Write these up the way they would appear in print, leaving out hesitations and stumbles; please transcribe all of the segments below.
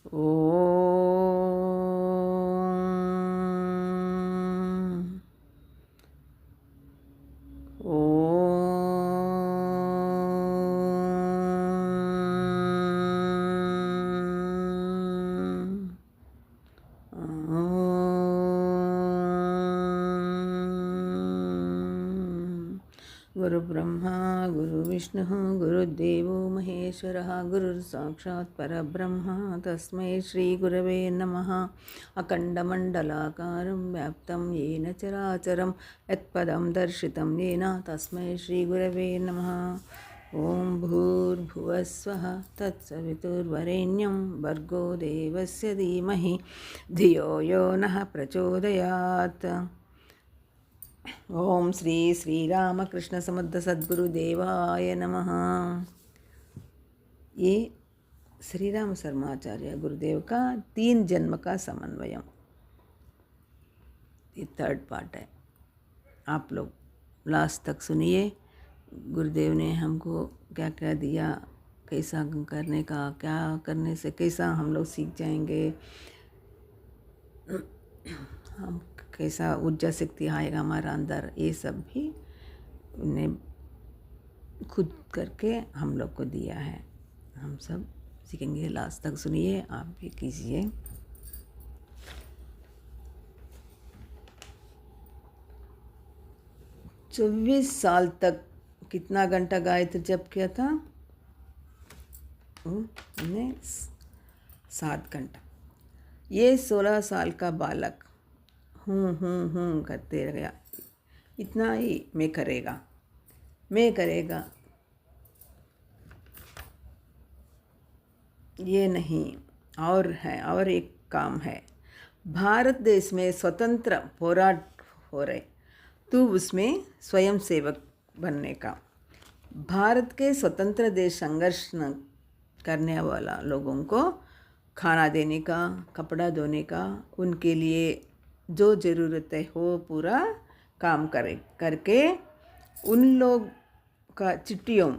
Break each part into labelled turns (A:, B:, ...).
A: ओम ओम गुरु ब्रह्मा गुरु विष्णु गुरुदेवो महेश्वरः गुरुर्साक्षात् परब्रह्म तस्मै श्री गुरवे नमः। अखण्डमण्डलाकारं व्याप्तं येन चराचरं यत्पदं दर्शितं येन तस्मै श्री गुरवे नमः। ओम भूर्भुवः स्वः तत्सवितुर्वरेण्यं भर्गो देवस्य धीमहि धियो यो नः प्रचोदयात्। ओम श्री श्री रामकृष्ण समर्थ सद्गुरुदेवाय नमः। ये श्री राम शर्माचार्य गुरुदेव का 3 जन्म का समन्वयम, ये 3rd पार्ट है। आप लोग लास्ट तक सुनिए। गुरुदेव ने हमको क्या क्या दिया, कैसा करने का, क्या करने से कैसा हम लोग सीख जाएंगे, हम कैसा ऊर्जा शक्ति आएगा हमारा अंदर, ये सब भी उन्हें खुद करके हम लोग को दिया है। हम सब सीखेंगे। लास्ट तक सुनिए, आप भी कीजिए। चौबीस साल तक कितना घंटा गायत्री जप किया था? हमने 7 घंटा। ये 16 साल का बालक हूँ करते रह गया। इतना ही मैं करेगा ये नहीं, और है, और एक काम है। भारत देश में स्वतंत्र पोराट हो रहे, तू उसमें स्वयं सेवक बनने का। भारत के स्वतंत्र देश संघर्ष करने वाला लोगों को खाना देने का, कपड़ा धोने का, उनके लिए जो ज़रूरतें हो पूरा काम करके उन लोग का चिट्ठियों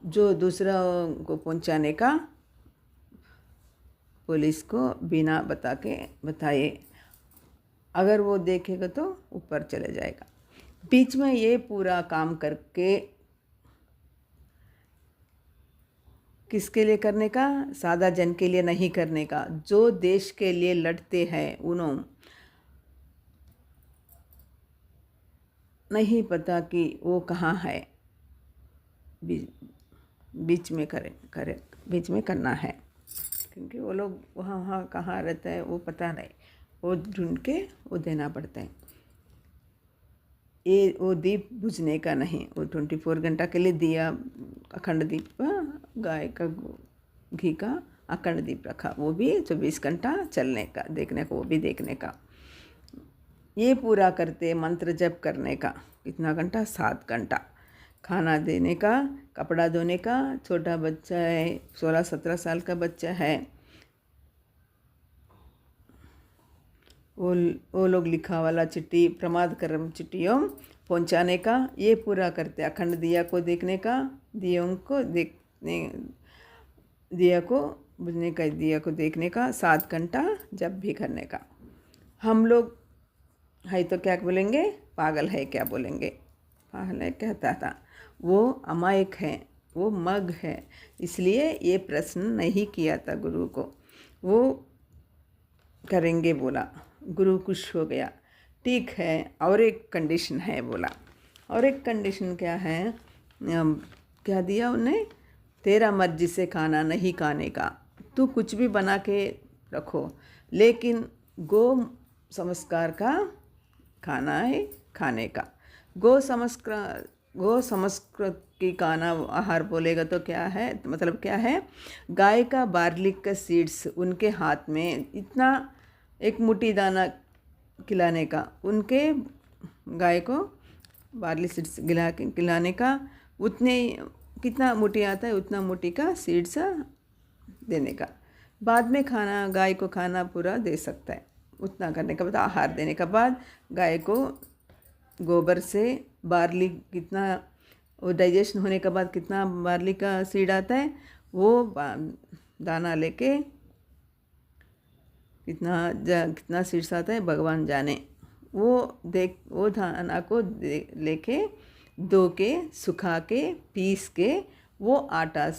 A: जो दूसरा को पहुंचाने का, पुलिस को बिना बताए अगर वो देखेगा तो ऊपर चले जाएगा। बीच में ये पूरा काम करके किसके लिए करने का? सादा जन के लिए नहीं करने का। जो देश के लिए लड़ते हैं उन्होंने नहीं पता कि वो कहाँ है, बीच में बीच में करना है, क्योंकि वो लोग वहाँ कहाँ रहता है वो पता नहीं, वो ढूंढ के वो देना पड़ता है। ये वो दीप बुझने का नहीं, वो 24 घंटा के लिए दिया, अखंड दीप, गाय का घी का अखंड दीप रखा, वो भी 24 घंटा चलने का, देखने का, वो भी देखने का। ये पूरा करते मंत्र जप करने का कितना घंटा? 7 घंटा। खाना देने का, कपड़ा धोने का, छोटा बच्चा है, 16-17 साल का बच्चा है, वो लोग लिखा वाला चिट्ठी, प्रमाद कर्म चिट्ठियों पहुंचाने का, ये पूरा करते। अखंड दिया को देखने का, दियों को देखने, दिया को बुझने का, दिया को देखने का 7 घंटा जब भी करने का। हम लोग है तो क्या बोलेंगे? पागल है क्या बोलेंगे? पागल है कहता था, वो अमायक है, वो मग है, इसलिए ये प्रश्न नहीं किया था गुरु को। वो करेंगे बोला, गुरु खुश हो गया। ठीक है, और एक कंडीशन है बोला। और एक कंडीशन क्या है? क्या दिया उन्हें? तेरा मर्जी से खाना नहीं खाने का, तू कुछ भी बना के रखो, लेकिन गो संस्कार का खाना है खाने का। गो संस्कृत की खाना आहार बोलेगा तो क्या है, मतलब क्या है? गाय का बार्ली का सीड्स उनके हाथ में इतना एक मुट्ठी दाना खिलाने का, उनके गाय को बार्ली सीड्स खिलाने का, उतने कितना मुट्ठी आता है उतना मुट्ठी का सीड्स देने का। बाद में खाना, गाय को खाना पूरा दे सकता है। उतना करने के बाद, आहार देने के बाद, गाय को गोबर से बार्ली कितना, वो डाइजेशन होने के बाद कितना बार्ली का सीड आता है, वो दाना लेके कितना शीर्ष आता है भगवान जाने। वो दाना को लेके धो के सुखा के पीस के वो आटा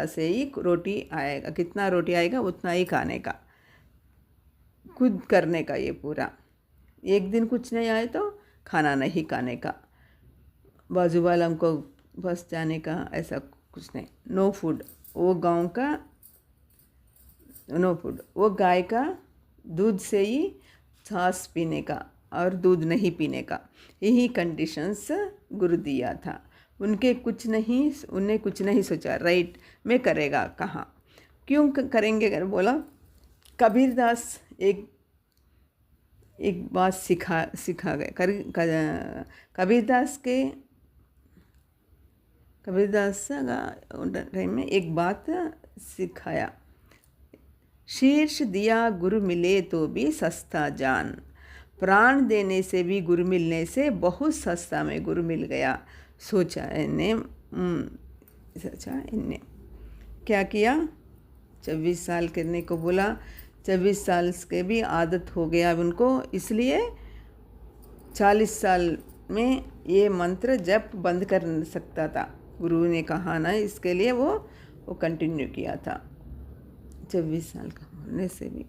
A: से ही रोटी आएगा। कितना रोटी आएगा उतना ही खाने का, खुद करने का। ये पूरा एक दिन कुछ नहीं आए तो खाना नहीं खाने का, बाजू वालों को बस जाने का, ऐसा कुछ नहीं। नो फूड, वो गांव का नो फूड, वो गाय का दूध से ही छाछ पीने का और दूध नहीं पीने का, यही कंडीशंस गुरु दिया था। उन्हें कुछ नहीं सोचा, राइट में करेगा कहाँ, क्यों करेंगे अगर बोला। कबीरदास एक बात सिखा गए। कबीरदास का टाइम में एक बात सिखाया, शीर्ष दिया गुरु मिले तो भी सस्ता जान, प्राण देने से भी गुरु मिलने से बहुत सस्ता में गुरु मिल गया। सोचा इन्हें क्या किया, 24 साल करने को बोला। 24 साल के भी आदत हो गया उनको, इसलिए 40 साल में ये मंत्र जप बंद कर सकता था। गुरु ने कहा ना, इसके लिए वो कंटिन्यू किया था 24 साल का होने से भी।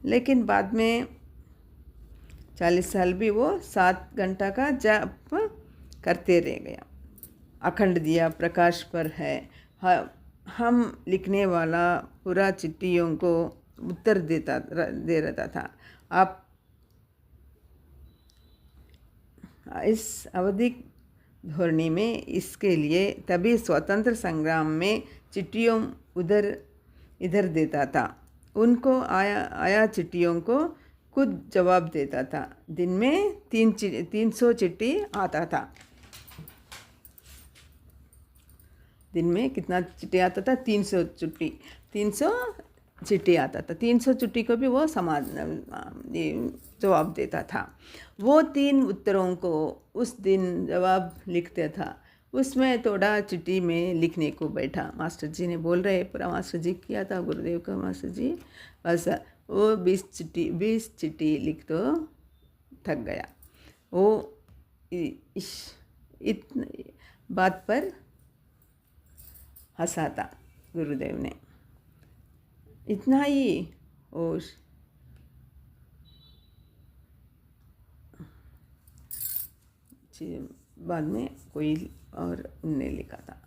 A: लेकिन बाद में 40 साल भी वो 7 घंटा का जप करते रह गया। अखंड दिया प्रकाश पर है। हम लिखने वाला पूरा चिट्ठियों को उत्तर दे रहता था। आप इस अवधिक धोरणी में इसके लिए तभी स्वतंत्र संग्राम में चिट्ठियों इधर देता था। उनको आया चिट्ठियों को खुद जवाब देता था। दिन में 300 चिट्ठी आता था। दिन में कितना चिट्ठी आता था? 300 चिट्ठी आता था। 300 चिट्ठी को भी वो जवाब देता था। वो 3 उत्तरों को उस दिन जवाब लिखते था। उसमें थोड़ा चिट्ठी में लिखने को बैठा। मास्टर जी ने बोल रहे, पूरा मास्टर जी किया था, गुरुदेव का मास्टर जी। बस वो 20 चिट्ठी लिख तो थक गया। वो इस बात पर हंसा था गुरुदेव ने। इतना ही और बाद में कोई और उनने लिखा था।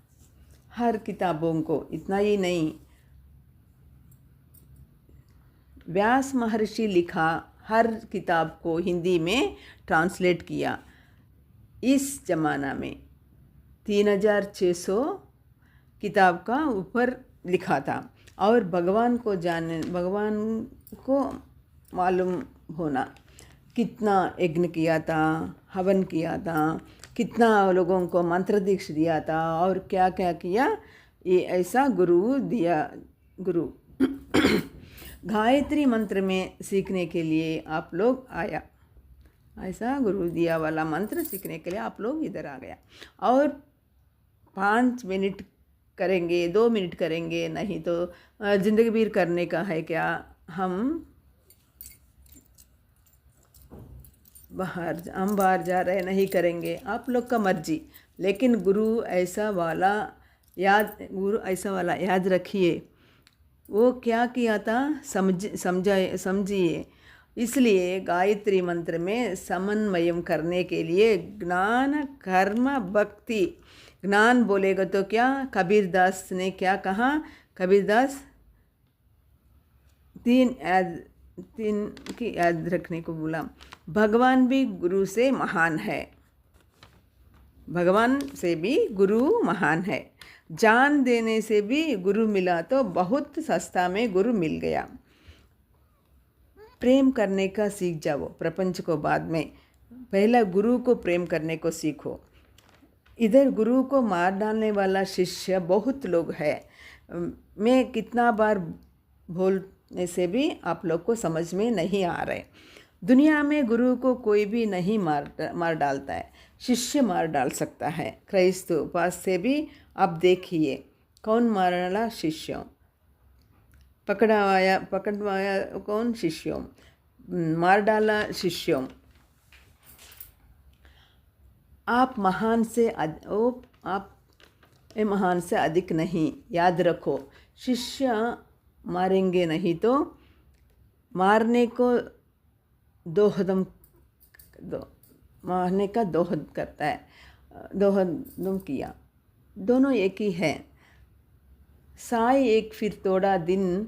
A: हर किताबों को, इतना ही नहीं, व्यास महर्षि लिखा हर किताब को हिंदी में ट्रांसलेट किया। इस जमाना में 3600 किताब का ऊपर लिखा था। और भगवान को मालूम होना, कितना यज्ञ किया था, हवन किया था, कितना लोगों को मंत्र दीक्षा दिया था और क्या क्या किया, ये ऐसा गुरु दिया। गुरु गायत्री मंत्र में सीखने के लिए आप लोग आया, ऐसा गुरु दिया वाला मंत्र सीखने के लिए आप लोग इधर आ गया। और 5 मिनट करेंगे, 2 मिनट करेंगे, नहीं तो जिंदगी भर करने का है क्या? हम बाहर जा रहे, नहीं करेंगे, आप लोग का मर्जी। लेकिन गुरु ऐसा वाला याद रखिए। वो क्या किया था समझिए। इसलिए गायत्री मंत्र में समन्वय करने के लिए ज्ञान कर्म भक्ति, ज्ञान बोलेगा तो क्या, कबीरदास ने क्या कहा? कबीरदास 3 की याद रखने को बोला। भगवान भी गुरु से महान है, भगवान से भी गुरु महान है। जान देने से भी गुरु मिला तो बहुत सस्ता में गुरु मिल गया। प्रेम करने का सीख जाओ प्रपंच को बाद में, पहला गुरु को प्रेम करने को सीखो। इधर गुरु को मार डालने वाला शिष्य बहुत लोग हैं। मैं कितना बार बोलने से भी आप लोग को समझ में नहीं आ रहे। दुनिया में गुरु को कोई भी नहीं मार डालता है, शिष्य मार डाल सकता है। क्राइस्त उपास से भी आप देखिए कौन मार डाला? शिष्यों। पकड़वाया कौन? शिष्यों। मार डाला शिष्यों। आप महान से आप महान से अधिक नहीं, याद रखो। शिष्य मारेंगे नहीं तो मारने को मारने का दोहद करता है, दोहद किया, दोनों एक ही है। साई एक फिर थोड़ा दिन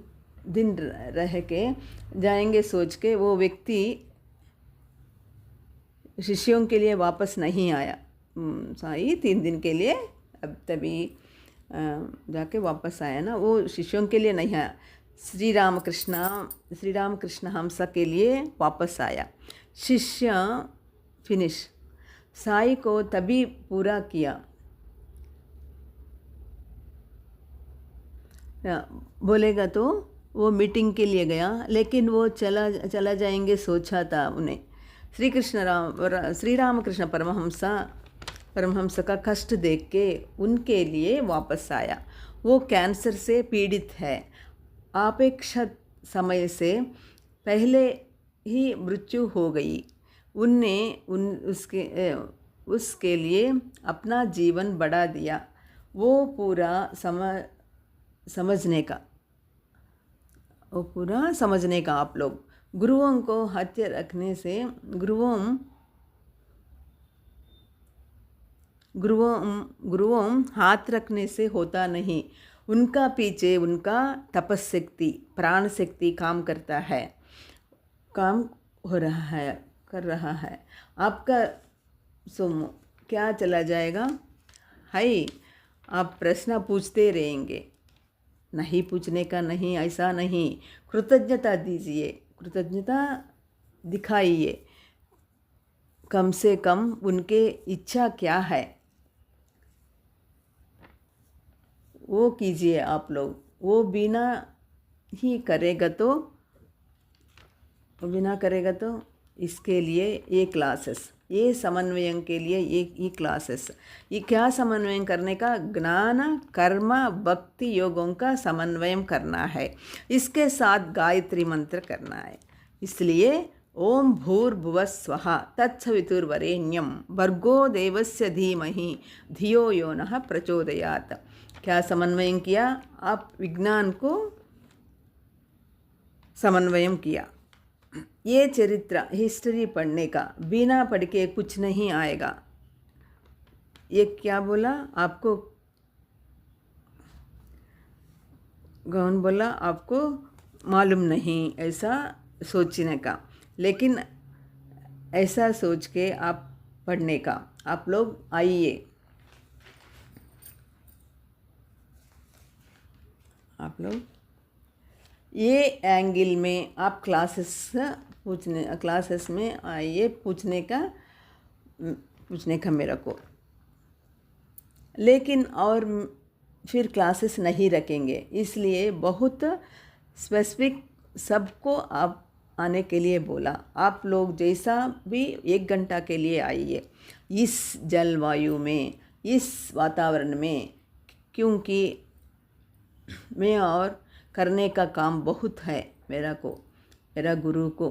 A: रह के जाएंगे सोच के वो व्यक्ति शिष्यों के लिए वापस नहीं आया। साई 3 दिन के लिए अब तभी जाके वापस आया ना, वो शिष्यों के लिए नहीं आया। श्री रामकृष्ण हंसा के लिए वापस आया। शिष्य फिनिश। साई को तभी पूरा किया। बोलेगा तो वो मीटिंग के लिए गया, लेकिन वो चला जाएंगे सोचा था उन्हें। श्री रामकृष्ण परमहंस का कष्ट देख के उनके लिए वापस आया। वो कैंसर से पीड़ित है, अपेक्षित समय से पहले ही मृत्यु हो गई। उसके लिए अपना जीवन बढ़ा दिया। वो पूरा समझने का आप लोग। गुरुओं को हत्या रखने से गुरुओं हाथ रखने से होता नहीं। उनका पीछे उनका तपशक्ति, प्राण शक्ति काम करता है, काम कर रहा है। आपका सुम क्या चला जाएगा? हाय, आप प्रश्न पूछते रहेंगे। नहीं पूछने का नहीं, ऐसा नहीं। कृतज्ञता दीजिए, कृतज्ञता दिखाइए। कम से कम उनके इच्छा क्या है वो कीजिए आप लोग। वो बिना करेगा तो इसके लिए ये क्लासेस, ये समन्वयन के लिए ये क्लासेस। ये क्या समन्वय करने का? ज्ञान कर्म भक्ति योगों का समन्वय करना है। इसके साथ गायत्री मंत्र करना है। इसलिए ओम भूर्भुवः स्वः तत्सवितुर्वरेण्यं भर्गो देवस्य धीमहि धियो यो नः प्रचोदयात्। क्या समन्वय किया? आप विज्ञान को समन्वय किया। ये चरित्र हिस्ट्री पढ़ने का, बिना पढ़ के कुछ नहीं आएगा। ये क्या बोला आपको? कौन बोला आपको? मालूम नहीं, ऐसा सोचने का। लेकिन ऐसा सोच के आप पढ़ने का। आप लोग आइए, आप लोग ये एंगल में आप क्लासेस में आइए पूछने का मेरे को। लेकिन और फिर क्लासेस नहीं रखेंगे, इसलिए बहुत स्पेसिफिक सबको आप आने के लिए बोला। आप लोग जैसा भी 1 घंटा के लिए आइए इस जलवायु में, इस वातावरण में, क्योंकि मैं और करने का काम बहुत है मेरा गुरु को।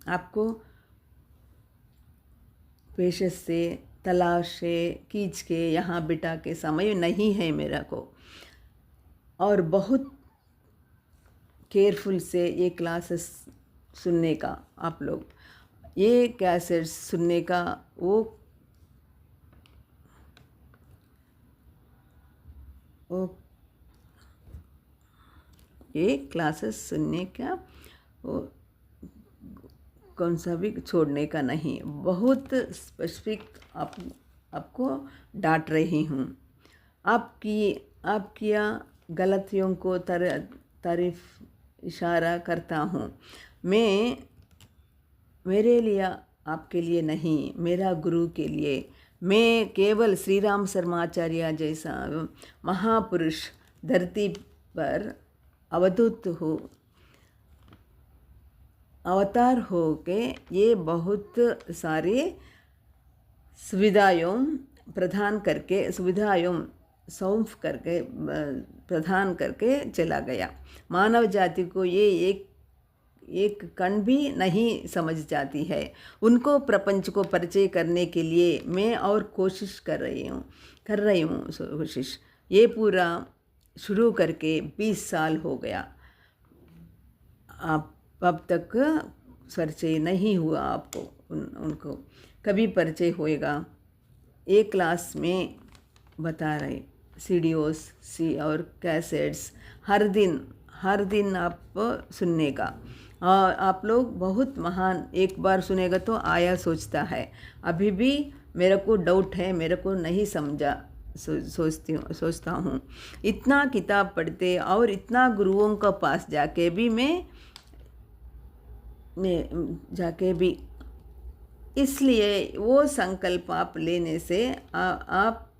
A: आपको पेशेंस से तलाश से खींच के यहाँ बिठा के समय नहीं है मेरा को। और बहुत केयरफुल से ये क्लासेस सुनने का। आप लोग ये कैसेट सुनने का, वो ये क्लासेस सुनने का, वो कौन सा भी छोड़ने का नहीं। बहुत स्पेसिफिक आपको डांट रही हूँ। आपकी गलतियों को तारीफ इशारा करता हूँ। मैं मेरे लिए, आपके लिए नहीं, मेरा गुरु के लिए। मैं केवल श्री राम शर्माचार्य जैसा महापुरुष धरती पर अवतार हो के ये बहुत सारे सुविधाएं प्रदान करके, सुविधाएं सौंप करके प्रदान करके चला गया। मानव जाति को ये एक कण भी नहीं समझ जाती है। उनको प्रपंच को परिचय करने के लिए मैं और कोशिश कर रही हूँ कोशिश। ये पूरा शुरू करके 20 साल हो गया। आप अब तक परिचय नहीं हुआ आपको, उनको कभी परिचय होएगा। एक क्लास में बता रहे सीडीओस और कैसेट्स हर दिन आप सुनने का। और आप लोग बहुत महान, एक बार सुनेगा तो आया सोचता है। अभी भी मेरे को डाउट है, मेरे को नहीं समझा, सोचता हूँ। इतना किताब पढ़ते और इतना गुरुओं के पास जाके भी इसलिए वो संकल्प आप लेने से आप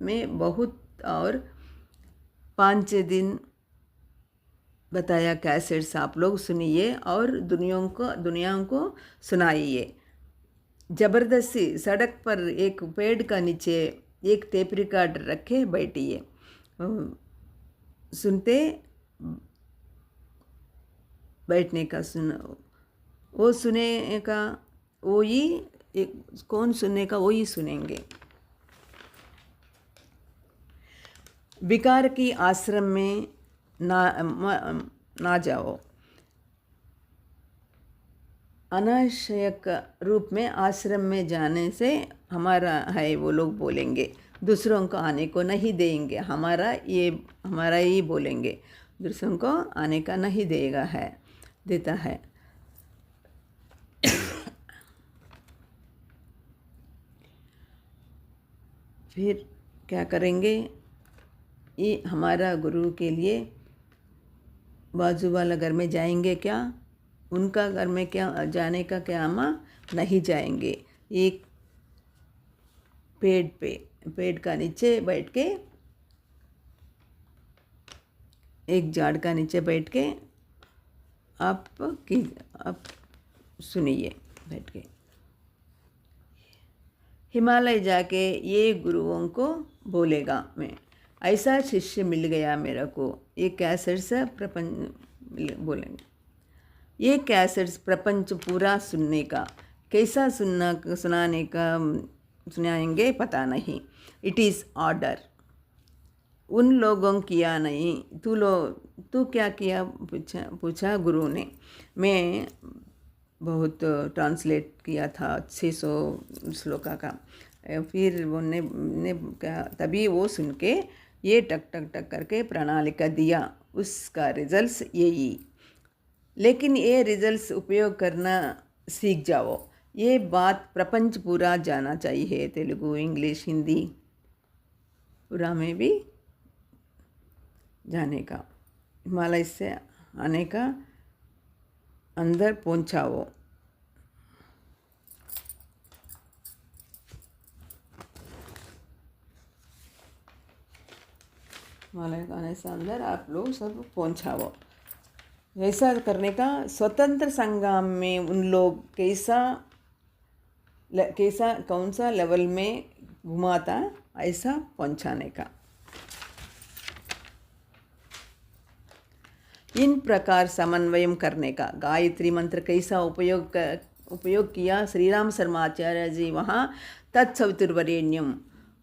A: में बहुत, और 5 दिन बताया कैसेट्स आप लोग सुनिए और दुनिया को सुनाइए। ज़बरदस्ती सड़क पर एक पेड़ का नीचे एक टेप रिकॉर्डर रखे बैठिए, सुनते बैठने का वो सुने का वो ही कौन सुनने का वो ही सुनेंगे। विकार की आश्रम में ना जाओ। अनाशयक रूप में आश्रम में जाने से हमारा है वो लोग बोलेंगे, दूसरों को आने को नहीं देंगे। हमारा ही बोलेंगे, दूसरों को आने का नहीं देता है। फिर क्या करेंगे? ये हमारा गुरु के लिए बाजू वाला घर में जाएंगे क्या? उनका घर में क्या जाने का क्या नहीं जाएंगे। एक पेड़ का नीचे बैठ के, एक झाड़ का नीचे बैठ के आप सुनिए बैठ के। हिमालय जाके ये गुरुओं को बोलेगा, मैं ऐसा शिष्य मिल गया मेरे को। ये कैसेट्स प्रपंच बोलेंगे, ये कैसेट्स प्रपंच पूरा सुनने का, कैसा सुनाएंगे पता नहीं। It is order. उन लोगों किया नहीं, तू क्या किया पूछा गुरु ने। मैं बहुत ट्रांसलेट किया था 600 श्लोका का। फिर उन्होंने क्या, तभी वो सुन के ये टक टक टक करके प्रणालिका दिया, उसका रिजल्ट्स यही। लेकिन ये रिजल्ट्स उपयोग करना सीख जाओ। ये बात प्रपंच पूरा जाना चाहिए, तेलुगु, इंग्लिश, हिंदी पूरा में भी जाने का, हिमालय से आने का, अंदर पहुंचाओ। हिमालय का आने से अंदर आप लोग सब पहुंचाओ। ऐसा करने का स्वतंत्र संग्राम में उन लोग कौन सा लेवल में घुमाता, ऐसा पहुंचाने का। इन प्रकार समन्वय करने का। गायत्री मंत्र कैसा उपयोग किया श्री राम शर्माचार्य जी वहाँ। तत्सवितुर्वरेण्यम,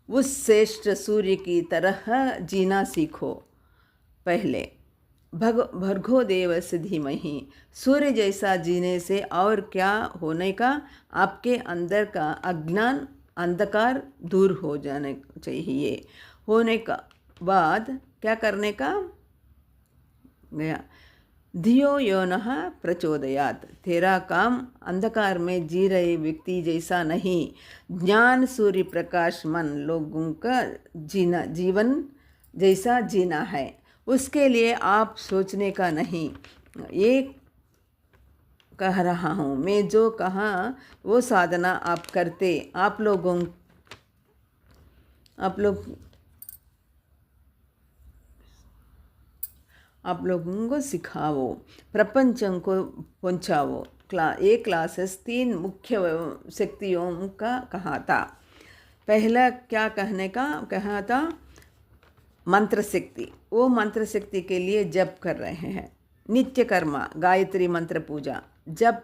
A: उस श्रेष्ठ सूर्य की तरह जीना सीखो। पहले भर्गो देवस्य धीमहि, सूर्य जैसा जीने से और क्या होने का, आपके अंदर का अज्ञान अंधकार दूर हो जाने चाहिए। होने का बाद क्या करने का गया, धियो यो नः प्रचोदयात, तेरा काम अंधकार में जी रहे व्यक्ति जैसा नहीं, ज्ञान सूर्य प्रकाश मन लोगों का जीवन जैसा जीना है। उसके लिए आप सोचने का नहीं। ये कह रहा हूँ मैं, जो कहा वो साधना आप करते, आप लोगों को सिखाओ, प्रपंचों को पहुँचाओ। ये क्लासेस 3 मुख्य शक्तियों का कहा था। पहला क्या कहा था, मंत्र शक्ति, वो मंत्र शक्ति के लिए जप कर रहे हैं। नित्य कर्मा गायत्री मंत्र पूजा, जप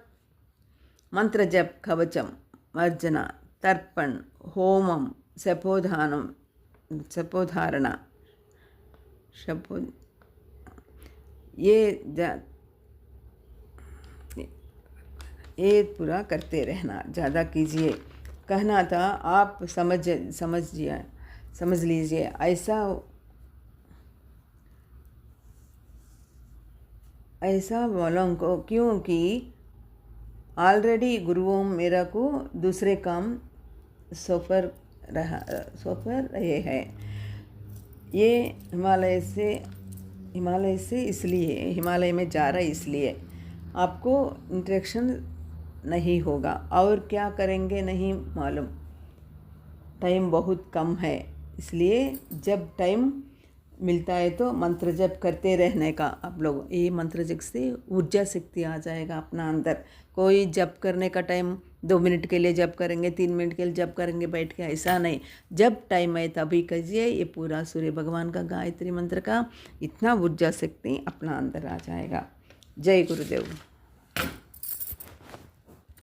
A: मंत्र जप, कवचम, अर्चना, तर्पण, होमम, सपोधारणा, शपो ये पूरा करते रहना, ज़्यादा कीजिए। कहना था आप समझ लीजिए ऐसा बोलों को, क्योंकि ऑलरेडी गुरुओं मेरा को दूसरे काम सौंपर रहे हैं। ये हिमालय से इसलिए हिमालय में जा रहा है, इसलिए आपको इंटरेक्शन नहीं होगा। और क्या करेंगे नहीं मालूम, टाइम बहुत कम है, इसलिए जब टाइम मिलता है तो मंत्र जप करते रहने का। आप लोग ये मंत्र जप से ऊर्जा शक्ति आ जाएगा अपना अंदर। कोई जप करने का टाइम 2 मिनट के लिए जप करेंगे, 3 मिनट के लिए जप करेंगे बैठ के, ऐसा नहीं। जब टाइम है तभी कीजिए। ये पूरा सूर्य भगवान का गायत्री मंत्र का इतना ऊर्जा शक्ति अपना अंदर आ जाएगा। जय गुरुदेव।